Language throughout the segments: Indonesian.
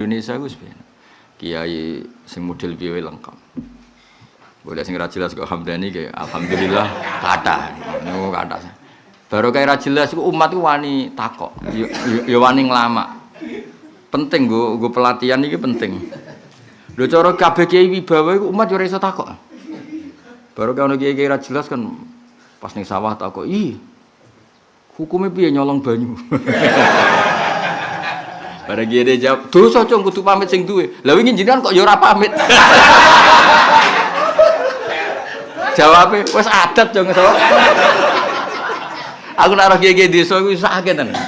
Indonesia itu sebenarnya kiai sing model piye lengkap. Boleh sing ra jelas kok hamdani kayak alhamdulillah kathah. Niku kathah. Baru kayak ra jelas iku umat ku wani takok. Ya wani nglama. Penting nggo pelatihan iki penting. Lho cara kabeh kiai wibawa iku umat yo ora iso takok. Baru kalau kiai ra jelas kan pas ning sawah takok, "Ih, hukumnya piye nyolong banyu?" Bareng dia jawab, "Dosa cung kudu pamit sing duwe." Lah wingi jenengan kok ya ora pamit. Jawabe wis adat cung so. Aku nek ora kiye-kiye desa iku sakit tenan.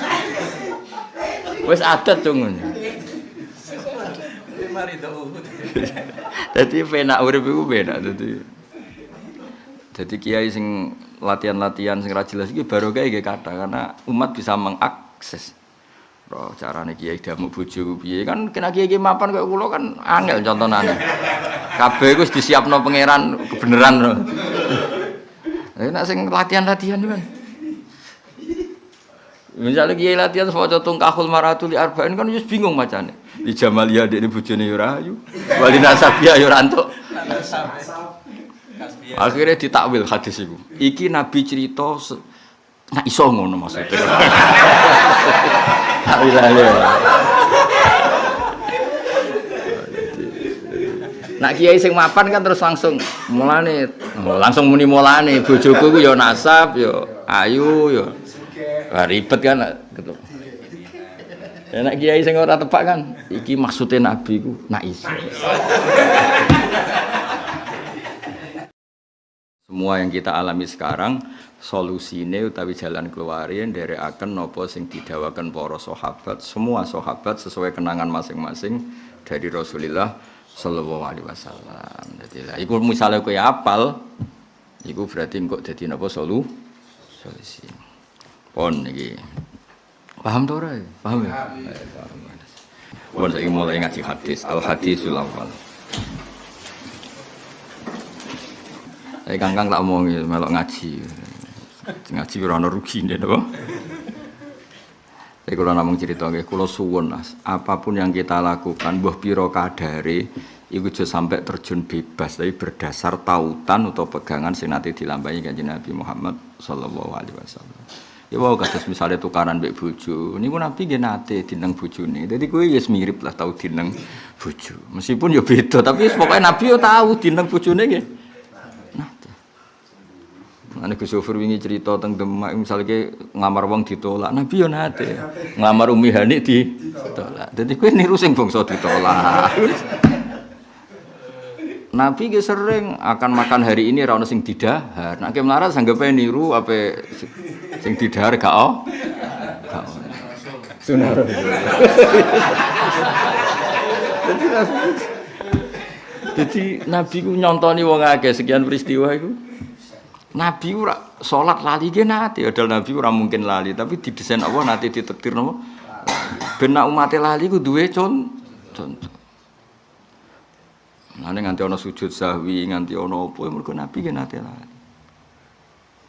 Wis adat cung ngono. Dadi penak urip iku penak dadi kiai sing latihan-latihan sing ra jelas iki barokah iki kathah karena umat bisa mengakses. Roh carane kiai damu bojo piye kan kena kiai mapan kaya kula kan angel contonane. Kabeh iku wis disiapno pangeran kebenaran lho. Nek sing latihan-latihan kan. Misalnya kiai latihan maca tungkahul maratul arba'in kan wis bingung macane. Di Jamalia dekne bojone yo ora ayu. Wali nasabiyah yo ora entuk. Akhirnya ditakwil hadis iku. Iki Nabi cerita nak iso ngono maksudnya. Alhamdulillah. Nak kiai sing mapan kan terus langsung muni mulane bojoku ku ya nasab ya ayu ya. Wah ribet kan gitu. Nek kiai sing ora tepak kan iki maksudnya Nabi ku nak iso. Semua yang kita alami sekarang solusine utawi jalan keluarnya nderekaken napa sing didawaken para sahabat, semua sahabat sesuai kenangan masing-masing dari Rasulullah sallallahu alaihi wasallam. Dadi lha iku misale kowe apal iku berarti engko dadi napa solusi. Pon iki. Paham to ora? Paham ya? Paham. Pon saiki mulai ngaji hadis, al hadisul awal. Kangkang tak omong melok ngaji. Ngaji ora ono rugine napa? Saya kula namung cerita nggih, kula suwun Mas, apapun yang kita lakukan mbah pira kadare iku aja sampai terjun bebas, tapi berdasar tautan atau pegangan sing nate dilampahi Kanjeng Nabi Muhammad sallallahu alaihi wasallam. Ya wae kados misale tukaran mbek bojo, niku Nabi nggih nate dineng bojone. Dadi kowe ya mirip lah tau dineng bojo. Meskipun ya beda, tapi pokoke Nabi yo tau dineng bojone nggih. Ane Gus Sofir wingi cerita teng Demak misalnya ngamar wong ditolak, Nabi yo nate. Ngamar Umi Hani ditolak. Dadi kowe niru sing bangsa ditolak. Nabi ge sering akan makan hari ini ra ono sing didahar. Nek melarat sanggepe niru ape sing didahar gak ono. Sunah. Jadi Nabi ku nyontoni wong akeh sekian peristiwa iku. Nabi ora salat lali ge nate, padahal Nabi ora mungkin lali, tapi didesain Allah nate ditakdir napa? Ben nek umat lali ku duwe contoh. Nane nganti ana sujud sahwi, nganti ana apa mergo Nabi ge nate lali.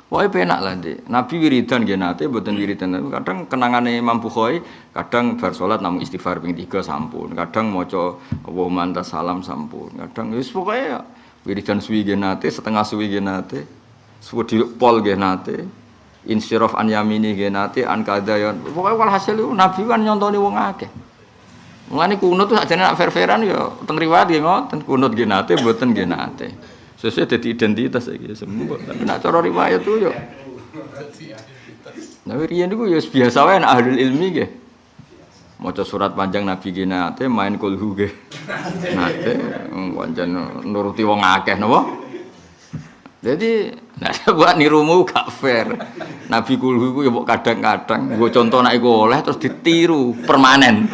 Wae penak lah Dik. Nabi wiridan ge nate, mboten wiridan. Kadang kenangane Imam Bukhari, kadang bar salat namung istighfar ping 3 sampun, kadang maca Allahumma antas salam sampun. Kadang wis pokoke wiridan suwi ge nate, setengah suwi ge nate. Suwi pol nggih nate, insiraf an yamini nggih nate, an kadayan. Pokoke walhasil Nabi kan nyontoni wong akeh. Mulane kunut tuh sakjane nak ver-veran ya teng riwayat nggih ngoten, kunut nggih nate, mboten nggih nate. Sesuai dadi identitas iki semua. Tapi nak cara riwayat tuh yo. Nah riyen niku ya biasa wae nek ahlul ilmi nggih. Maca surat panjang Nabi nggih nate, main kulhu nggih. Nate pancen nuruti wong akeh napa? Jadi, nek buat nirumu gak fair. Nabi kulhu iku ya mbok kadang-kadang nggo contoh nek iku oleh terus ditiru permanen.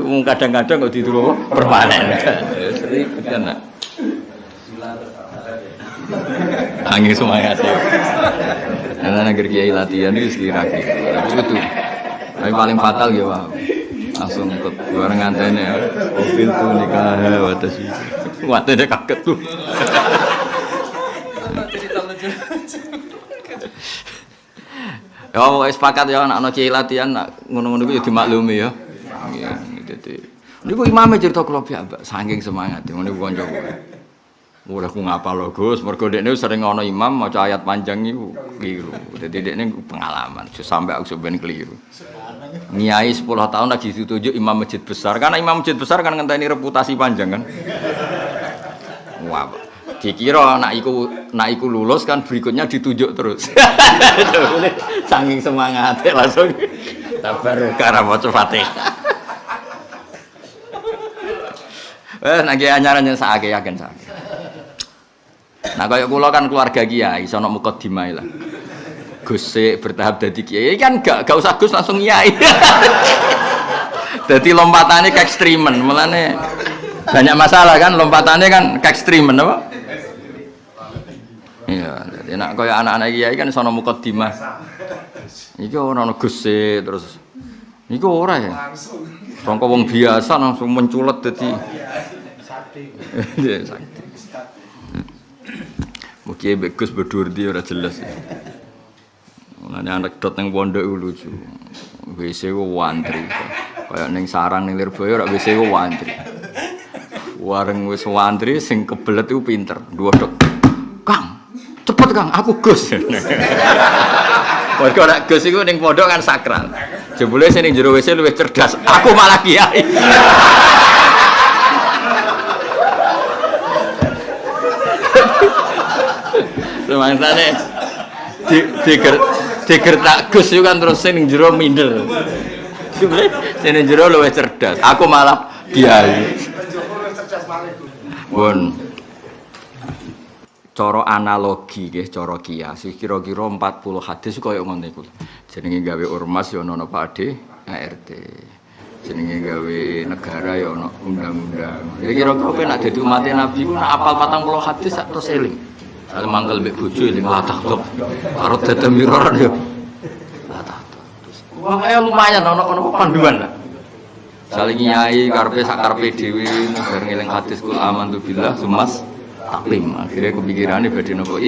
Wong kadang-kadang kok ditiru permanen. Sering kan. Angin semangat ya. Ana nang kiai latihan iki sekirake. Itu. Tapi paling fatal ya, Pak. Langsung ikut bareng ngantene ya. Mobil tuh nikah wates. Watene kaget tuh. Ya wis sepakat ya ana kiai latihan ngono-ngono iku ya dimaklumi ya. Nggih, dadi. Niku imame cerita kula piyambak saking semangat ngene kanca kula. Ora ku ngapal lho Gus, mergo dekne sering ana imam maca ayat panjang iku keliru. Dadi dekne pengalaman, sampai aku sampeyan keliru. Nyai 10 tahun lagi ditunjuk imam masjid besar, karena imam masjid besar kan ngenteni reputasi panjang kan. Wah, dikira nak iku lulus kan berikutnya ditunjuk terus. Saking semangatnya langsung tabaraka maca Fatihah. Nang anyaran yang sakake yakin sakake. Nah kaya kula kan keluarga kiai, iso ana mukadimah lah. Gus bertahap dadi kiai kan gak usah Gus langsung kiai. Dadi lompatannya ke ekstremen, mulane banyak masalah kan lompatannya kan ke ekstremen apa? Iya, jadi nak kaya anak-anak kiai kan iso ana mukadimah. Iki ora ana Gus terus niku ora ya. Sangka wong biasa langsung menculet dadi sakti. Mugi Gus berdurdi ora jelas. Mulane anekdot ning pondok lucu. WC ku wantri. Kaya ning sarang ning Lirboyo ora WC ku wantri. Wareng wis wantri sing kebelet iku pinter. Duwedok. Kang, cepet Kang, aku Gus. Mergo nek Gus iku ning pondok kan sakral. Jebule sing ning jero WC luwih cerdas. Aku malah kiai. Semangsane digertak Gus itu kan terus sing jero minder. Sing jero luwih cerdas. Aku malah kiai. Pun cara analogi nggih, cara kias kira-kira 40 hadis kaya ngono iku. Jenenge gawe ormas ya ana Pak Ade ART. Jenenge gawe negara ya ana undang-undang. Kira-kira kowe nek dadi umat Nabi ku nak apal 40 hadis terus eling. Kalau mangkel mbek bojo eling latah tok. Karo dadam miroran ya. Latah tok. Wah, lumayan ana panduan lah. Saling nyai karepe sak karepe dhewe bareng eling hadis kul amantu billah sumas taklim. Akhirnya kepikirane badhe napa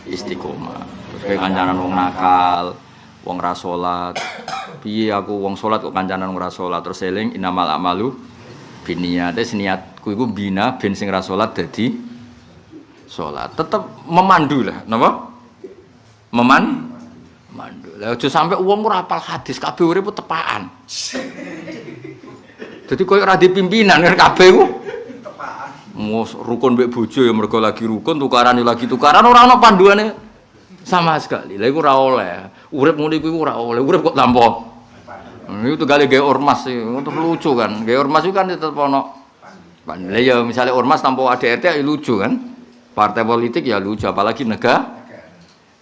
istiqomah. Terus kaya kancanan wong nakal, wong ra salat. Piye aku wong salat kok kancanan ora salat terus eling inamal amalu binniyat. Niatku iku bina ben sing ra salat dadi salat, tetap memandu lah, napa? Memandu. Lah aja sampe wong ora hafal hadis, kabeh urip tepaan. Dadi koyo ora dipimpinan kan kabeh ku tepaan. Mus rukun mbek bojo ya mergo lagi rukun, tukaran ya lagi tukaran, ora ana panduane sama sekali. Lah iku ora oleh. Urip ngene iku ora oleh. Urip kok tampa. Itu gale gawe ormas sih, lucu kan. Gawe ormas itu kan tetep ana. Lah ya misale ormas tanpa ADRT ya lucu kan. Partai politik ya lucu, apalagi negara.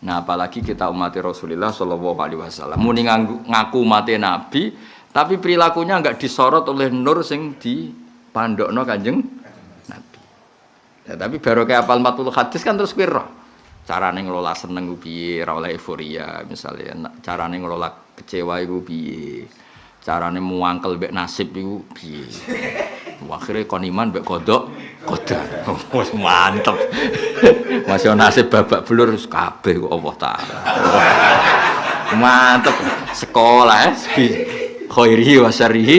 Nah, apalagi kita umat Rasulullah Shallallahu Alaihi Wasallam. Muni ngaku umat Nabi, tapi perilakunya enggak disorot oleh nur sing di pandokno Kanjeng Nabi. Ya, tapi baru kayak apal 40 hadis kan terus kira. Carane ngelola seneng piye, ora oleh euforia misalnya. Carane ngelola kecewa iku piye. Carane muangkel mbek nasib iku piye. Akhirnya kon iman mbek kodok qadar. Wes mantep. Masih nasib babak belur kabeh kok Allah taala. Mantep. Sekolah khairi wa syarrihi.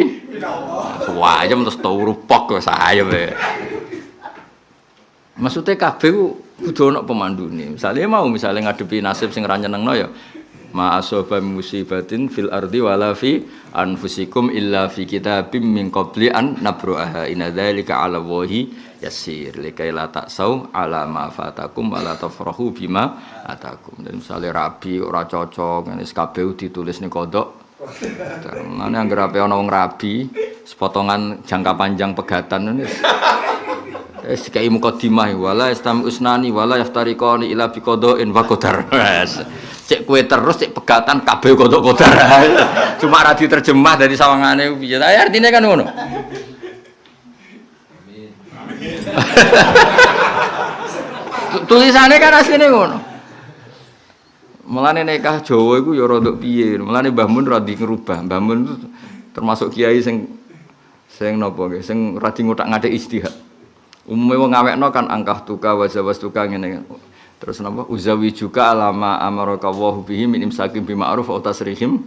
Wajib terus turu pok wis ayem. Maksudnya kabeh kudu ana pemandune. Misale ngadepi nasib sing ra nyenengno ya ma asaba musibatin fil ardi wala fi anfusikum illa fi kitabim min qabli an nabru'aha inna dzalika 'ala Allahi yasir likai la ta'sau 'ala ma fatakum wa la tafrahu bima atakum. Dan misale rabi ora cocok ngene kabeh ditulis ning kodok. Mane anggere ape ana wong rabi sepotongan jangka panjang pegatan ngene. Dikai mukadimah wala istam usnani wala yaftariqani ila bi qada'in wa qadar. Cek kue terus cek pegatan kabeh kodok kodar. Cuma ra diterjemah dari sawangane piye. Artine kan ngono. Amin. Tulisane kan asline ngono. Mulane nikah Jawa iku ya rada piye. Mulane Mbah Mun ra di ngrubah. Mbah Mun itu termasuk kiai sing napa nggih, sing ra di ngotak-ngatik ijtihad. Umume wong ngawekno kan angkah tuka wa zawas tuka ngene. Terus napa uzawi juga alama amaraka wa bihi min imsakim bi ma'ruf wa tasrihim.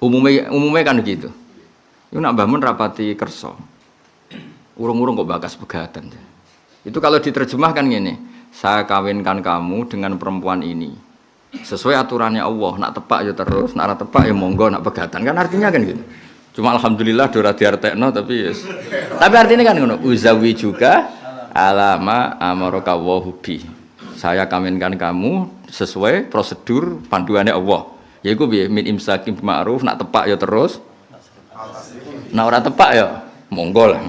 Umumnya kan gitu. Iku nak mbah mun rapati kersa. Urung-urung kok bakas pegatan. Itu kalau diterjemahkan gini, saya kawinkan kamu dengan perempuan ini. Sesuai aturannya Allah, nak tepak ya terus, nak ora tepak ya monggo, nak pegatan. Kan artinya kan gitu. Cuma alhamdulillah dora diartekno tapi yes. Tapi artinya kan ngono, uzawi juga alama amaraka wa bi. Saya kawinkan kamu sesuai prosedur panduannya Allah. Yaiku piye min imsakim ma'ruf, nak tepak ya terus. Nak ora tepak ya monggo lah.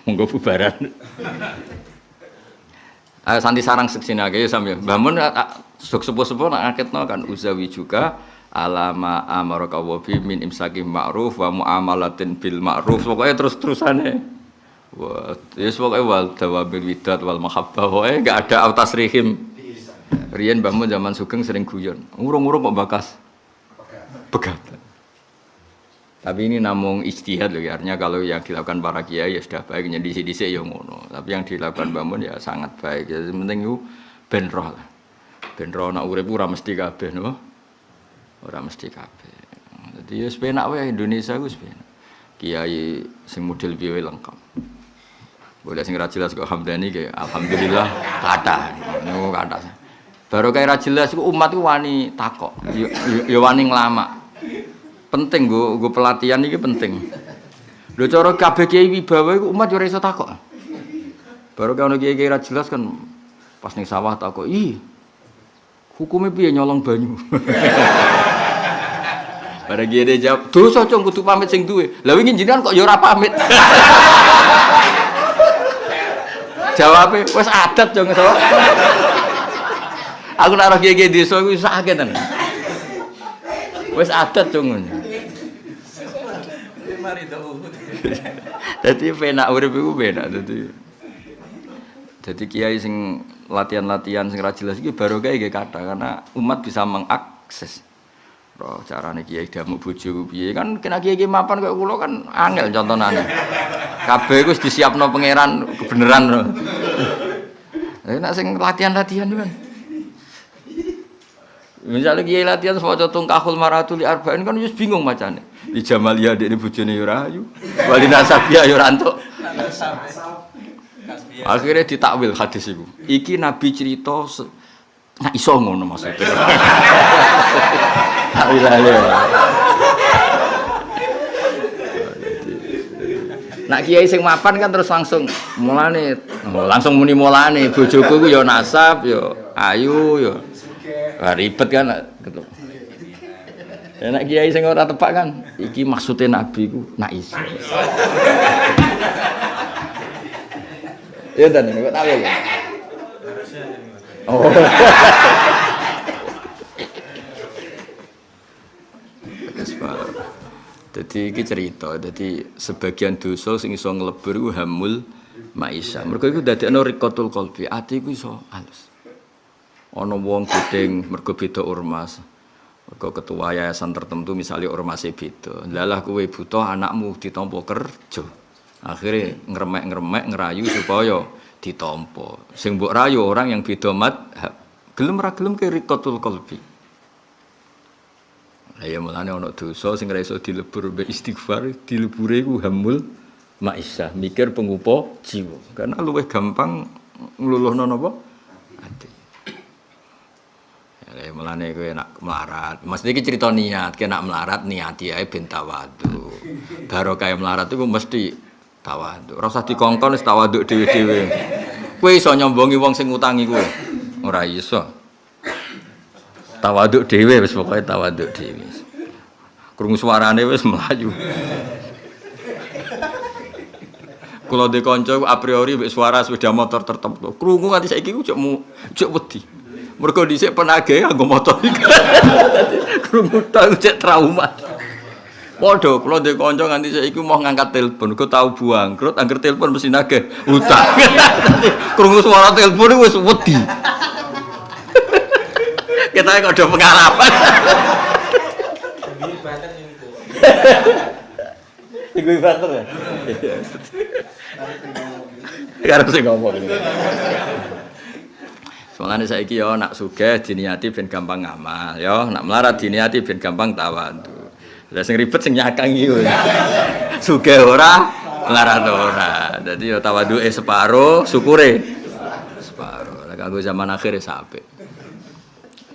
Monggo bubaran. Santi sarang seksina aja sampe. Bangun sepuh-sepuh nak aketno kan uzawi juga alama amaraka wa bi min imsakim ma'ruf wa muamalatin bil ma'ruf. Pokoke terus-terusane. Wah, ya pokoknya wal dawabil widat wal mahabbah, pokoknya gak ada autasrihim. Rian bangun zaman Sugeng sering guyon, ngurung-ngurung kok bakas pegatan. Tapi ini namung ijtihad loh, artinya kalau yang dilakukan para kiai ya sudah baik, jadi disi-disi ya ngono. Tapi yang dilakukan bangun ya sangat baik. Jadi penting itu ben roh lah, ben roh nak urip ora mesti kabeh, no? Ora mesti kabeh. Jadi ya sepenak wae Indonesia ku sepenak. Kiai sing model piye lengkap. Boleh sing ra jelas kok hamdani ke alhamdulillah kathah. Niku kathah. Baru kaya ra jelas iku umat ku wani takok. Ya wani nglama. Penting nggo pelatihan iki penting. Lho cara kabeh kiai wibawa iku umat yo ora iso takok. Baru kaya ono kiai ra jelas kan pas ning sawah takok, "Ih, hukume piye nyolong banyu?" Pada dia jawab, dosa cung kudu pamit sing duwe. Lah wingi jenengan kok ya ora pamit. Jawabe wis adat cung so. Aku nek ora kiye-kiye desa iku sakit tenan. Wis adat cung. Mari to. Dadi penak urip iku penak dadi kiai sing latihan-latihan sing ra jelas iki barokah nggih kathah karena umat bisa mengakses. Roh carane kiai damu bojo piye kan kena kiai mapan kaya kula kan angel contonane. Kabeh wis disiapno pangeran kebenaran lho. Lah nek sing latihan-latihan kan. Misale kiai latihan maca tungkahul maratul arba'in kan wis bingung macane. Di Jamalia dekne bojone yo ora ayu. Wali nasabiyah yo ora entuk. Akhirnya ditakwil hadis iku. Iki nabi cerita nak iso ngono maksudnya. Nak kiai sing mapan kan terus langsung mulane, langsung muni mulane bojoku ku ya nasab ya ayu ya. Wah ribet kan gitu. Nek kiai sing ora tepak kan iki maksude nabi ku nak iso. Ya dan kok tahu ya. Oh. Jadi iki cerita, jadi sebagian dosa sing iso nglebur iku hamul maisha. Mergo iku dadekno riqatul qalbi, ati iku iso alus. Ana wong gedeng mergo beda ormas. Mergo ketua yayasan tertentu misalnya ormase beda. Lalah kowe butuh anakmu ditampa kerja. Akhire ngremek-ngremek ngerayu supaya ditampa. Sing mbok rayu orang yang beda madhab. Gelem ra gelem ke riqatul qalbi. Ya mulane ana dosa sing ora iso dilebur mbek istighfar, dilebure ku hamul maisha, mikir pengupa jiwa. Karena luwih gampang ngluluhno napa? Ati. Ya mulane kowe nak melarat, mesti iki crita niat, kowe nak melarat niati ae ben tawadhu. Barokah melarat iku mesti tawadhu. Ora usah dikongkon wis tawadhu dhewe-dhewe. Kowe iso nyombongi wong sing ngutangi kowe. Ora iso. Tawaduk dhewe wis pokoke tawaduk dhewe. Krungu suarane wis mlayu. Kula de kanca a priori wis suara sepeda motor tertentu. Krungu nganti saiki ku cek wedi. Mergo dhisik penage nganggo motor iki. Krungu tak cek trauma. Padha kula de kanca nganti saiki mau ngangkat telepon, kok tau buangkrut angger telepon mesti nagih utang. Krungu suara telepon wis wedi. Kita kok ada pengalaman. Iku bater ya. Karep sing ngomong. Soalnya saiki yo nak sugih diniati ben gampang ngamal, yo nak melarat diniati ben gampang tawadhu. Lah sing ribet sing nyakang iki. Sugih ora, melarat ora. Dadi yo tawadhuke separo, syukure separo. Lah kanggo zaman akhir sampe.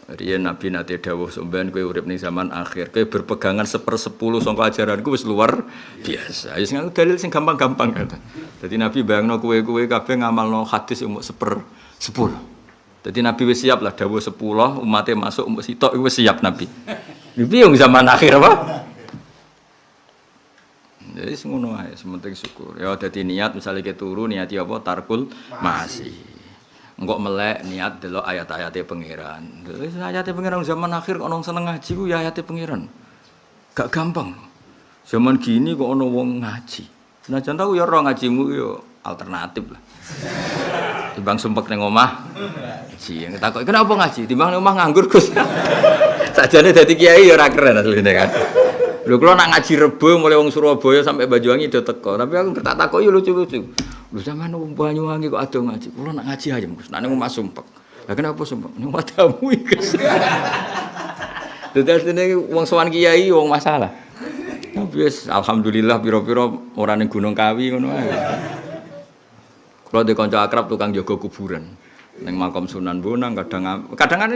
Riyen Nabi nate dawuh sampean kowe urip ning zaman akhir, kowe berpegangan 1/10 sangka ajaranku wis luar biasa. Ya sing dalil sing gampang-gampang. Dadi Nabi bayangno kowe kabeh ngamalno hadis umuk 1/10. Dadi Nabi wis siap lah dawuh 10 umate masuk umuk sitok wis siap Nabi. Iki yang zaman akhir apa? Jadi ngono ae, sementing syukur. Ya dadi niat misalnya ke turu niati apa tarkul masih. Engkok melek niat delok ayat-ayate pangeran. Terus ayate pangeran zaman akhir kok ono seneng ngaji ku ya ayate pangeran. Gak gampang. Zaman gini kok ono wong ngaji. Senajan tau ya ora ngajimu ya alternatif lah. Timbang sumpek ning omah. Ngaji. Takok kenapa ngaji? Timbang ning omah nganggur Gus. Sajane dadi kiai ya ora keren asline kan. Lho kula nak ngaji Rebo mulai wong Surabaya sampai Banyuwangi do teko. Tapi aku tak takoki lucu-lucu. Lho sampean wong Banyuwangi kok ado ngaji. Kula nak ngaji aja Gus. Nek omah sumpek. Lah kenapa sumpek? Ning wadamu iki Gus. Dadi asline wong sowan kiai wong masalah. Tapi wis alhamdulillah pira-pira ora ning Gunung Kawi ngono ae. Kula de kanca akrab tukang jaga kuburan. Ning makam Sunan Bonang kadang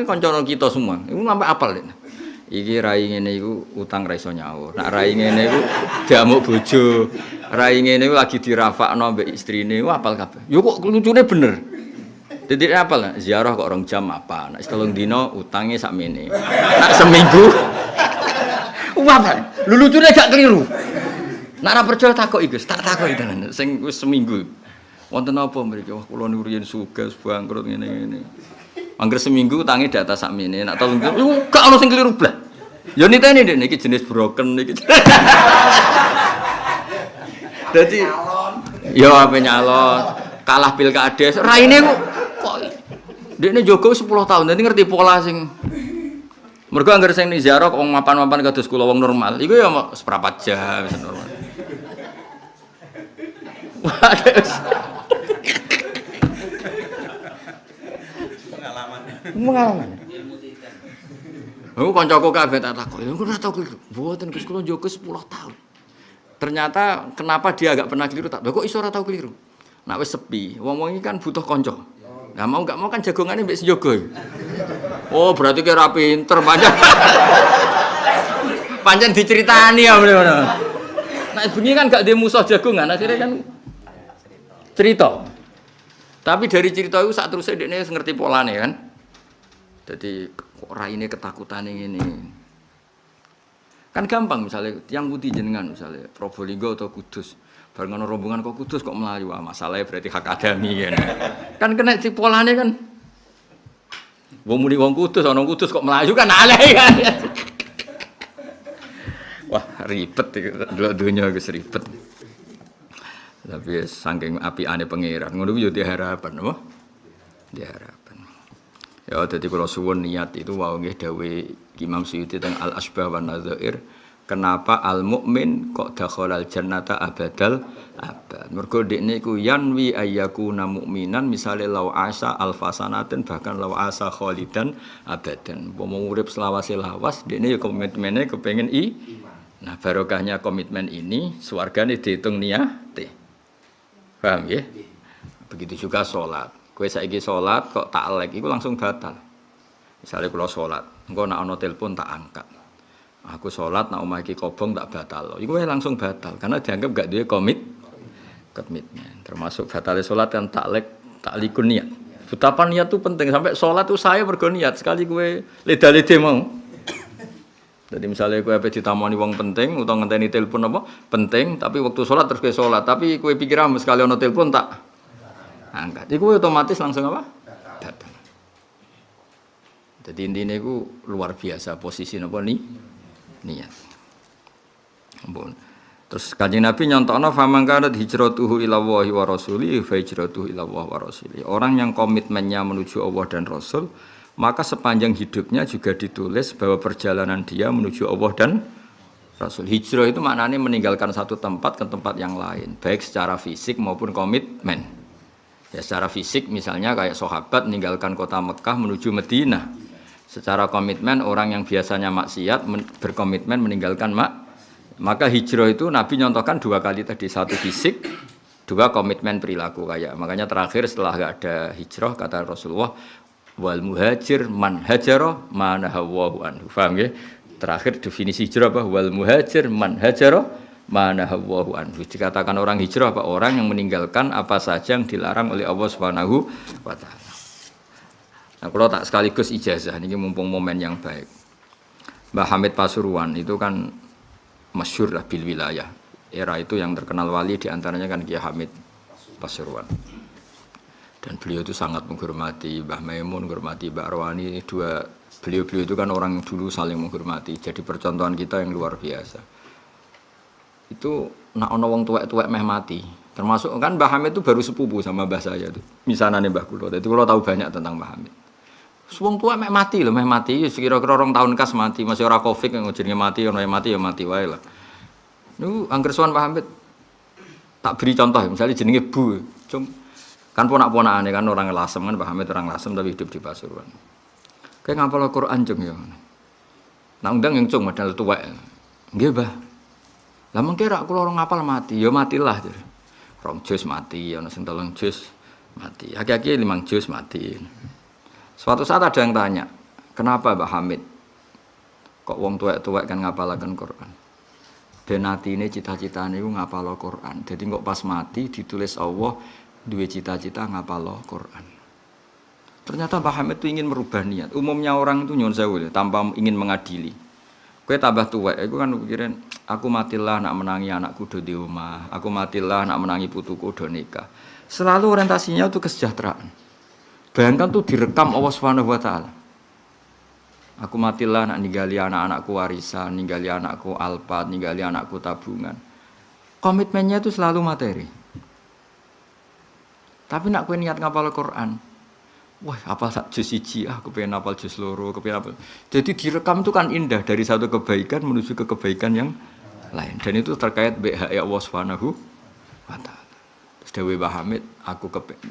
kanca kita semua. Iku sampe apal nek. Iki rai ngene iku utang ra iso nyaur. Nek rai ngene iku diamuk bojo. Rai ngene iku lagi dirafakno mbek istrine. Ku apal kabeh. Yo kok lucune bener. Dadi apal ziarah kok 2 jam apa. Nek 3 dina utange sakmene. Nek seminggu apal. Lucune gak keliru. Nek ora percaya takoki Gus, tak takoki tenan. Sing wis seminggu. Wonten apa mriki? Wah kula niku riyen sugih bangkrut ngene-ngene. Angger seminggu utange di atas sakmene. Nek 3 dina gak ono sing keliru blas. Ya niteni Dik niki jenis broken niki. Dadi ya ape nyalon, kalah pilkades. Raine kok dekne jogo 10 tahun dadi ngerti pola sing mergo angger sing ziarah wong mapan-mapan kados kula wong normal. Iku ya seprapat jam wis normal. Pengalaman. Kancaku kabeh tak takoki, "Lho ora tau keliru." Mboten Gus kula njogo 10 tahun. Ternyata kenapa dia agak pernah keliru tak? Kok iso ora tau keliru? Nek wis sepi, wong-wong iki kan butuh kanca. Lah mau enggak mau kan jagongane mbek sejogo. Oh, berarti kira pinter pancen. Pancen diceritani ya ngono. Nek bengi kan gak duwe musuh jagongan, akhirnya kan cerita. Tapi dari cerita itu saat terusnya dia ngerti polane kan. Jadi kok raine ketakutane ngene. Kan gampang misalnya tiang putih jenengan misalnya Probolinggo atau Kudus. Barengan rombongan kok Kudus kok Melayu. Wah, masalahnya berarti hak adami kan. Kan kena si polane kan. Wong muni wong Kudus ana Kudus kok Melayu kan aneh kan. Wah, ribet iki dunya wis ribet. Tapi saking apiane pangeran ngono ku yo diharapan apa? Diharapan. Ya dadi kula suwun niat itu wau nggih dawuh Imam Suyuti teng Al Asbah wan Nadzair, kenapa al mukmin kok dakhalal jannata abadal abad. Mergo dekne iku yanwi ayyakuna mukminan misale law asa alfasanatin bahkan law asa khalidan abadan. Umpama urip selawase lawas dekne ya komitmene kepengin Nah, barokahnya komitmen ini swargane diitung niyate. Paham ya? Begitu juga sholat. Kowe saiki sholat kok taklek iku langsung batal. Misalnya kula sholat, engko nek ana telepon tak angkat. Aku sholat nek omah iki kobong tak batal. Iku langsung batal karena dianggap gak duwe komitmen. Termasuk batale sholat kan taklikun niat. Betapa niat itu penting sampai sholat itu saya mergo niat sekali kowe leda-lede mau. Jadi misalnya kowe ape ditamoni wong penting utawa ngenteni telepon apa penting tapi waktu sholat terus kowe sholat tapi kowe pikirane sekali ana telepon tak angkat. Iku otomatis langsung apa? Batal. Jadi intine iku luar biasa posisi napa niat. Ampun. Terus Kanjeng Nabi nyontokno famangkanat hijratuhu ila Allahi wa rasulihi fa hijratuhu ila Allah wa rasulihi. Orang yang komitmennya menuju Allah dan Rasul, maka sepanjang hidupnya juga ditulis bahwa perjalanan dia menuju Allah dan Rasul. Hijrah itu maknanya meninggalkan satu tempat ke tempat yang lain, baik secara fisik maupun komitmen. Ya secara fisik misalnya kayak sahabat meninggalkan kota Mekah menuju Madinah. Secara komitmen orang yang biasanya maksiat berkomitmen meninggalkan maka hijrah itu Nabi nyontohkan 2 kali tadi, 1 fisik, 2 komitmen perilaku kayak. Makanya terakhir setelah gak ada hijrah kata Rasulullah wal muhajir man hajara manahawahu anhu. Paham ya? Terakhir definisi hijrah apa? Wal muhajir man hajara manahawahu anhu. Dikatakan orang hijrah apa? Orang yang meninggalkan apa saja yang dilarang oleh Allah Subhanahu wa taala. Nah, kalau tak sekaligus ijazah ini mumpung momen yang baik. Mbah Hamid Pasuruan itu kan masyhur lah bil wilayah. Era itu yang terkenal wali diantaranya kan Kiai Hamid Pasuruan. Dan beliau itu sangat menghormati Mbah Maimun, menghormati Mbah Arwani. Beliau itu kan orang yang dulu saling menghormati. Jadi percontohan kita yang luar biasa. Itu nak ono wong tuwek-tuwek meh mati. Termasuk kan Mbah Hamid itu baru sepupu sama mbah saya itu. Misanane Mbah kula. Jadi kula tahu banyak tentang Mbah Hamid. Wong tuwek meh mati lho, meh mati sekira-kira 2 tahun kas mati, masih ora Covid yang jenenge mati, ono yang mati wae lah. Niku angger sowan Mbah Hamid tak beri contoh misalnya jenenge Bu. Kan ponak-ponakane kan orang Lasem kan Mbah Hamid orang Lasem tapi hidup di Pasuruan. Kayak ngapal Quran cung ya. Nah undang yang cung modal tuwek. Nggih, Mbah. Lah mengke rak kula ora ngapal mati, ya matilah. 2 juz mati, ana sing 3 juz mati. Aki-aki 5 juz mati. Suatu saat ada yang tanya, "Kenapa Mbah Hamid kok wong tuwek-tuwek kan ngapalaken Quran?" Ben atine cita-citane iku ngapal Quran. Jadi kok pas mati ditulis Allah duwe cita-cita ngapal Quran. Ternyata Mbah Hamid itu ingin merubah niat. Umumnya orang itu nyuwun sewu tanpa ingin mengadili. Kowe tambah tuwek, iku kan pikirin aku matilah nak menangi anakku do di omah, aku matilah nak menangi putuku do nikah. Selalu orientasinya itu kesejahteraan. Bayangkan tuh direkam Allah Subhanahu wa taala. Aku matilah nak ninggali anak-anakku warisan, ninggali anakku alpat, ninggali anakku tabungan. Komitmennya itu selalu materi. Tapi nak kowe niat ngapal Quran, wah, apal sak juz 1, aku pengen apal juz 2, kepengen apal. Jadi direkam itu kan indah dari satu kebaikan menuju ke kebaikan yang lain. Dan itu terkait hak Allah Subhanahu wa taala. Terus Dewi Mbah Hamid,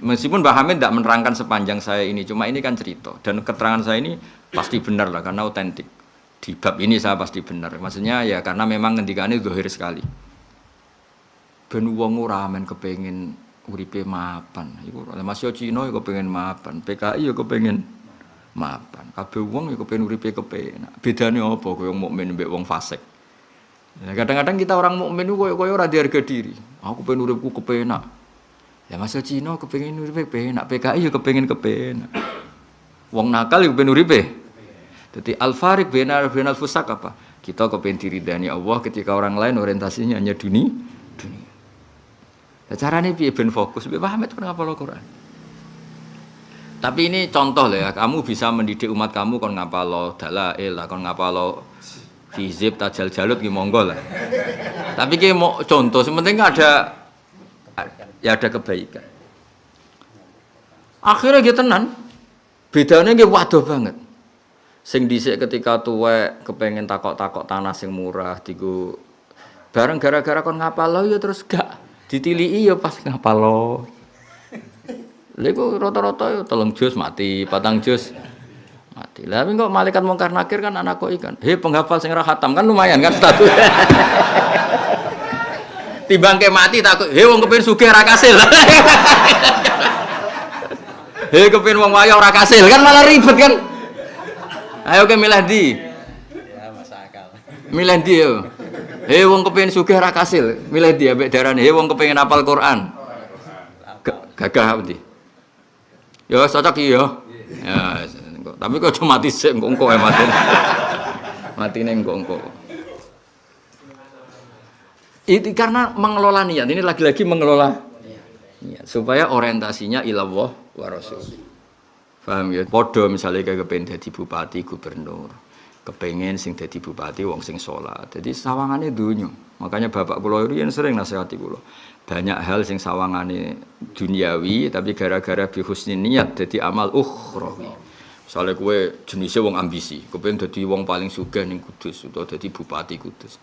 meskipun Mbah Hamid tidak menerangkan sepanjang saya ini, cuma ini kan cerita dan keterangan saya ini pasti benar lah karena autentik. Di bab ini saya pasti benar. Maksudnya ya karena memang ngendikane zahir sekali. Ben wong ora men kepengin uripe mapan. Iku Mas yo Cina yo kepengin mapan, PKI yo kepengin mapan. Kabeh wong yo kepengin uripe kepenak. Bedane apa kowe wong mukmin mbek wong fasik? Ya, kadang-kadang kita orang mukmin ku koyo ora diharga diri. Aku pengen uripku kepenak. Ya Mas yo Cina kepengin uripe penak, PKI yo kepengin kepenak. Wong nakal yo kepengin uripe. Dadi al-fariq bainal fusak apa? Kita kepengin diridani Allah ketika orang lain orientasinya hanya dunia. Caranya piye ben fokus, Mbah Hamid kan ngapal Quran. Tapi ini contoh lah ya, kamu bisa mendidik umat kamu kon ngapal dalail, kon ngapal hizib tajal jalut ki monggo lah. Tapi ki mau contoh, sementing ada kebaikan. Akhirnya gitu tenan. Bedanya nggih waduh banget. Sing dhisik ketika tuwek kepengen takok-takok tanah sing murah digo bareng gara-gara kon ngapal ya terus gak ditilii ya pas ngapalo. Lha iku rata-rata ya 3 juz mati, 4 juz mati. Lah kok malaikat mungkar nakir kan anak kok ikan. He penghafal sing ora khatam kan lumayan kan status. Timbang ke mati takut, he wong kepengin sugih ora kasil. He kepengin wong wayah ora kasil kan malah ribet kan. Ayo ke milih ndi? Ya masuk akal. Milih ndi yo? Hei wong kepengin sugih ra kasil, milih dia mbek darane hei wong kepengin hafal Quran. Gagah apa ndi? Ya cocok iki ya. Ya tapi kok cuma mati sik engko mati. Matine engko. Itu karena mengelola niat. Ini lagi-lagi mengelola niat supaya orientasinya ilallah wa rasul. Paham ya? Padha misale kepengin dadi bupati, gubernur. Kepengen sing dadi bupati wong sing salat. Jadi sawangane donya. Makanya bapak kula riyen sering nasihati kula. Banyak hal sing sawangane duniawi tapi gara-gara bi husni niat dadi amal ukhrawi. Misale kowe jenise wong ambisi, kepengen dadi wong paling sugih ning Kudus utawa dadi bupati Kudus.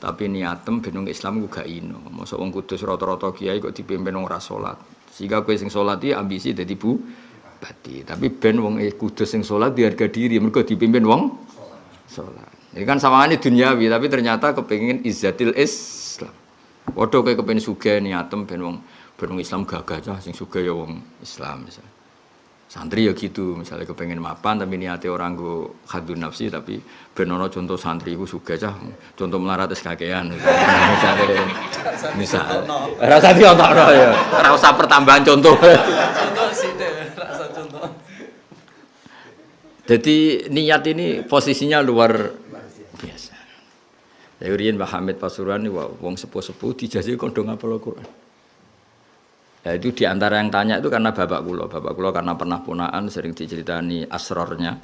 Tapi niatem ben wong Islam ku gak ino. Mosok wong Kudus rata-rata kiai kok dipimpin wong ora salat. Sehingga kowe sing salat iki ambisi dadi bupati. Tapi ben wong Kudus sing salat di harga diri mergo dipimpin wong salat. Ini kan sawangane duniawi tapi ternyata kepengin izzatil Islam. Padha kowe kepengin sugih niatem ben wong Islam gagah cah sing sugih ya wong Islam misalnya. Santri ya gitu, misalnya kepengen mapan tapi niate orang nggo khadun nafsi tapi ben ono contoh santri iku sugih cah, contoh melarat wis kakean. Misal. Ora usah diontokno ya. Ora usah pertambahan contoh. Contoh sithik, ora usah contoh. Jadi niat ini posisinya luar biasa. Ya riyen Mbah Hamid Pasuruan iki wong sepuh-sepuh dijajahi kondo ngapal Al-Qur'an. Ya itu diantara yang tanya itu karena bapak kulo karena pernah punaan sering diceritani asrornya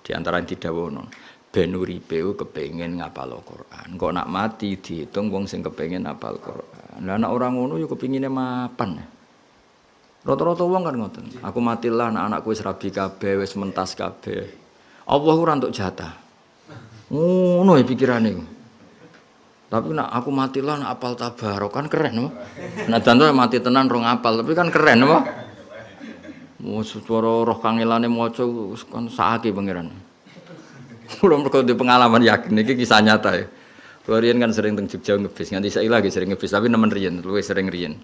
diantara yang didhawuhno ben uripe kepengin ngapal Al-Qur'an kok nak mati dihitung wong sing kepengin ngapal Al-Qur'an lah nek ora ngono ya kepingine mapan rata-rata wong kan ngoten aku matilah anak-anakku wis rabi kabeh wis mentas kabeh Allah ora entuk jatah ngono ya pikirane tapi nak aku matilah nak apal tabarok kan keren nah danto mati tenan rong apal tapi kan keren apa mau suara roh kangelane maca kan saake pangeran kula mergo di pengalaman yakin iki kisah nyata ya riyen kan sering teng Jogja ngebis nganti saiki lagi sering ngebis tapi nemen riyen luwih sering riyen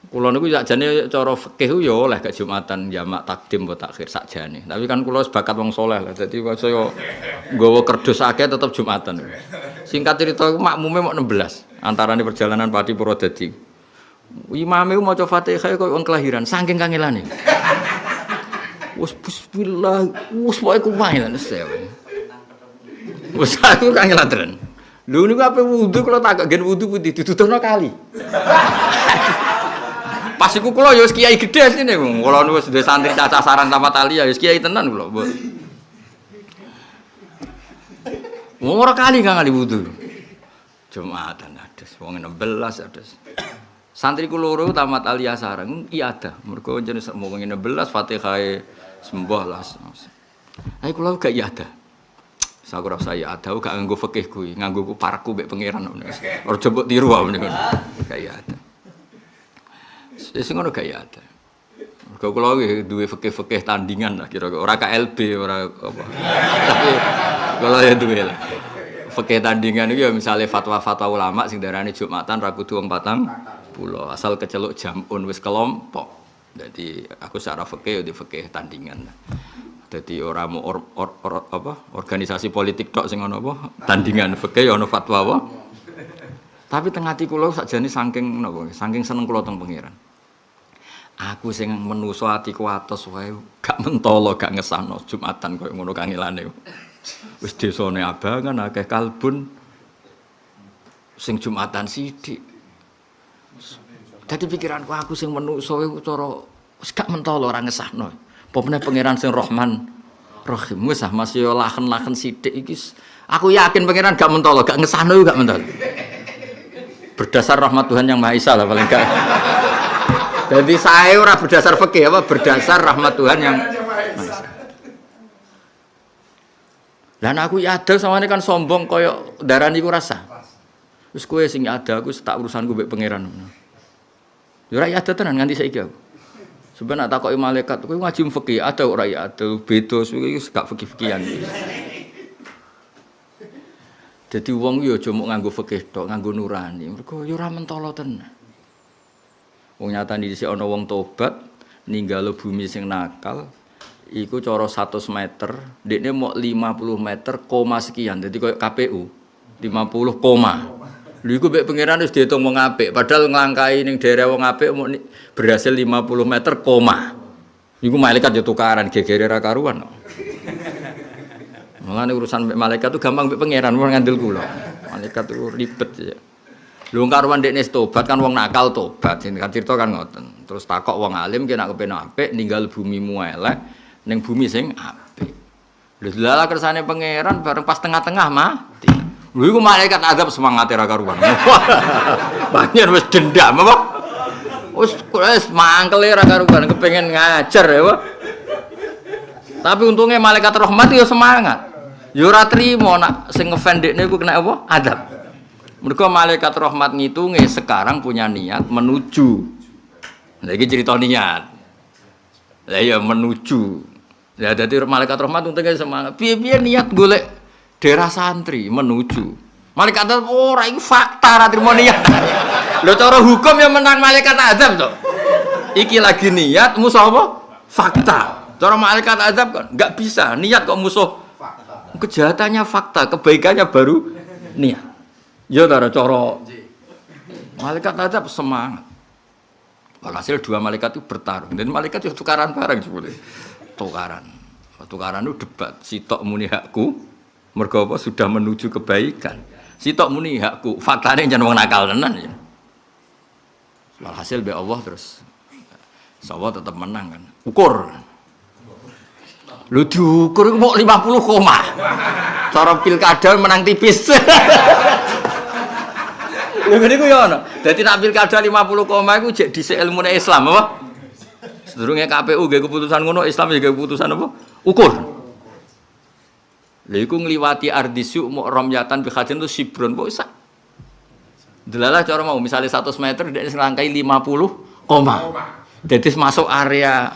kula niku sakjane cara fikih ya oleh gak Jumatan jamak takdim apa takhir sakjane tapi kan kula sebakat wong saleh lah dadi saya nggawa kerdus akeh tetep Jumatan. Singkat cerita makmume mok 16 antarane perjalanan Pati Purwodadi. Imame maca Fatihah koyo wong kelahiran saking kangelane. Wes bismillah, wes pokoke kuwae lan sewe. Wes aku kangelan tenan. Lho niku ape wudu kula tak gen wudu putih dituturno kali. Pas iku kula ya wis kiai gedhe sine kula wis duwe santri cacah saran sama tali ya wis kiai tenan kula. Ora kali kang ali wudu. Jumatan adas wong 16 adas. Santriku loro tamat aliyah sareng iyadah. Mergo jenenge wong 16 Fatihah sembah lah. Ayo kula gak iyadah. Sak ora saya ada gak nganggo fikih kuwi, nganggo parku mbek pangeran ngono. Ora coba tiru wae niku. Gak iyadah. Sing ngono gak iyadah. Mergo kula duwe fikih-fikih tandingan lah kira-kira ora KLB ora apa. Tapi kalau ya duwe lah. Fikih tandingan iki ya misale fatwa-fatwa ulama sing darane Jumatan ra kudu wong 40 asal keceluk jamun wis kelompok. Dadi aku secara fikih ya di fikih tandingan. Dadi ora mau organisasi politik tok sing ana apa tandingan fikih ya ana fatwa apa. Tapi teng ati kula sakjane saking napa saking seneng kula teng pangeran. Aku sing menuso atiku atos wae gak mentolo gak ngesano Jumatan koyo ngono kangelane. Wis desane abangan akeh kalbun sing Jumatan sithik. Dadi pikiranku aku sing menungso iku cara wis gak mentolo ora ngesahno. Apa meneh pangeran sing Rahman Rahim wis masih lahen-lahen sithik iki. Aku yakin pangeran gak mentolo, gak ngesahno gak mentolo. Berdasar rahmat Tuhan yang Maha Esa lah paling gak. Jadi saya ora berdasar fikih apa berdasar rahmat Tuhan yang Maha Esa. Lan aku ya ada samane kan sombong koyo darani ku rasa. Wis kowe sing ada aku tak urusanku mbek pangeran. Ya ora ada tenan nganti saiki aku. Sebenarnya tak takoki malaikat kowe ngaji fikih ada ora ya ada beda iki gak fikih-fikihan. Jadi wong yo aja mok nganggo fikih tok, nganggo nurani. Mergo yo ora mentolo tenan. Wong nyatane dhisik ana wong tobat ninggalo bumi sing nakal iku cara 100 meter, dekne mok 50 meter koma sekian. Dadi koyo KPU 50 koma. Lha iku mek pangeran wis diitung wong apik, padahal nglangkai ning daerah wong apik mok berhasil 50 meter koma. Iku malaikat yo tukaran gegere ra karuan. Mulane urusan malaikat itu gampang mek pangeran ora ngandel kula. Malaikat itu ribet ya. Lho karuan dekne tobat kan wong nakal tobat. Kan cerita kan ngoten. Terus takok wong alim ki nek kepen apik ninggal bumimu elek ning bumi sing apik. Lho lala kersane pangeran bareng pas tengah-tengah mati. Lho iku malaikat azab semangate ra karuan. Panjen wis dendam apa? Wis mangkele ra karuan kepengin ngajar ya, Pak. Tapi untungnya malaikat rahmat ya semangat. Ya ora trimo nak sing ngefan dekne iku kena apa? Azab. Mergo malaikat rahmat ngitunge sekarang punya niat menuju Lah iki cerita niat. Lah ya menuju. Ya dadi malaikat rahmat untungnya semangat. Piye-piye niat golek daerah santri menuju. Malaikat ora iku fakta ra trimo niat. Lho cara hukum ya menang malaikat azab to. Iki lagi niat musuh apa? Fakta. Cara malaikat azab kan enggak bisa. Niat kok musuh fakta. Kejahatannya fakta, kebaikannya baru niat. Ya cara malaikat azab semangat. Walhasil dua malaikat itu bertarung. Dan malaikat itu tukaran bareng sebetulnya. Tukaran itu debat. Sitok muni hakku, mergo apa sudah menuju kebaikan. Sitok muni hakku, faktanya jangan wong nakal tenan ya. Walhasil be Allah terus Sawa tetap menang kan. Ukur. Lu diukur mau 50 koma. Cara pilkada menang tipis. Lha ngene ku ya ana. Dadi nek pilkada 50 koma iku jek dhisik ilmune Islam apa? Sedurunge KPU nggih keputusan ngono, Islam ya keputusan apa? Ukur. Lha iku ngliwati ardisu mu ramyatan bi khadin tu sibron kok iso. Delalah cara mau misalnya 100 meter dia ngelangkai 50 koma. Jadi masuk area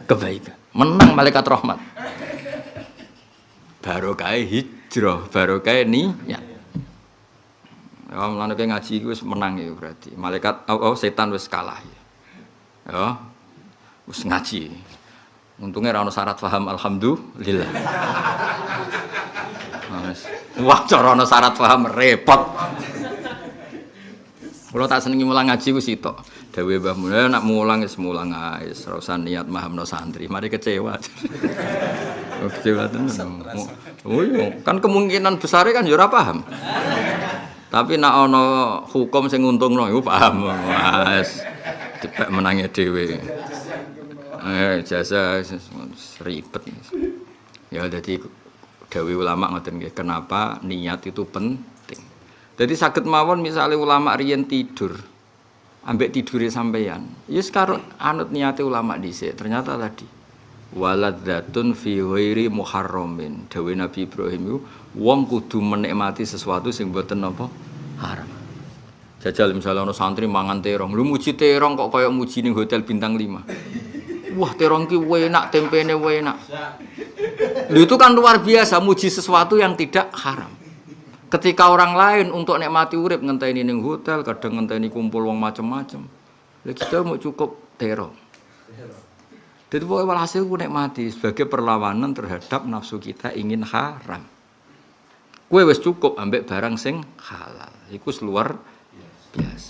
kebaikan. Menang malaikat rahmat. Barokah hijrah, barokah niat. Ya mulane ngaji iku wis menang ya berarti. Malaikat setan wis kalah ya. Ya. Wis ngaji. Untungnya ra ono syarat paham alhamdulillah. Wah, cara ono syarat paham repot. Kalau tak senengi mulang ngaji ku sitok. Dewe Mbah Mun nak mulang wis mulang ae, ora usah niat mahamno santri. Mari kecewa. Kecewa tenan. Oh iya, kan kemungkinan besar kan ya ora paham. Tapi nak ana hukum sing nguntungno iku paham. Wes dipek menange dhewe. Jasa ribet. Ya dadi dewe ulama ngoten nggih, kenapa niat itu penting. Jadi sakit mawon misalnya ulama riyen tidur, ambek tidure sampeyan. Ya sekarang anut niate ulama dhisik. Ternyata tadi waladzatun fi ghairi muharramin. Dawe Nabi Ibrahim itu wong kudu menikmati sesuatu sing mboten napa haram. Jajal misalnya ana santri mangan terong, lu muji terong kok kaya muji ning hotel bintang 5. Wah, terong ki enak, tempene enak. Lho itu kan luar biasa muji sesuatu yang tidak haram. Ketika orang lain untuk nikmati urip ngenteni ning hotel, kadang ngenteni kumpul wong macam-macam. Lah kita mau cukup terong. Jadi pokoke walhasil ku nikmati sebagai perlawanan terhadap nafsu kita ingin haram. Kowe wis cukup ambek barang sing halal. Iku luar biasa.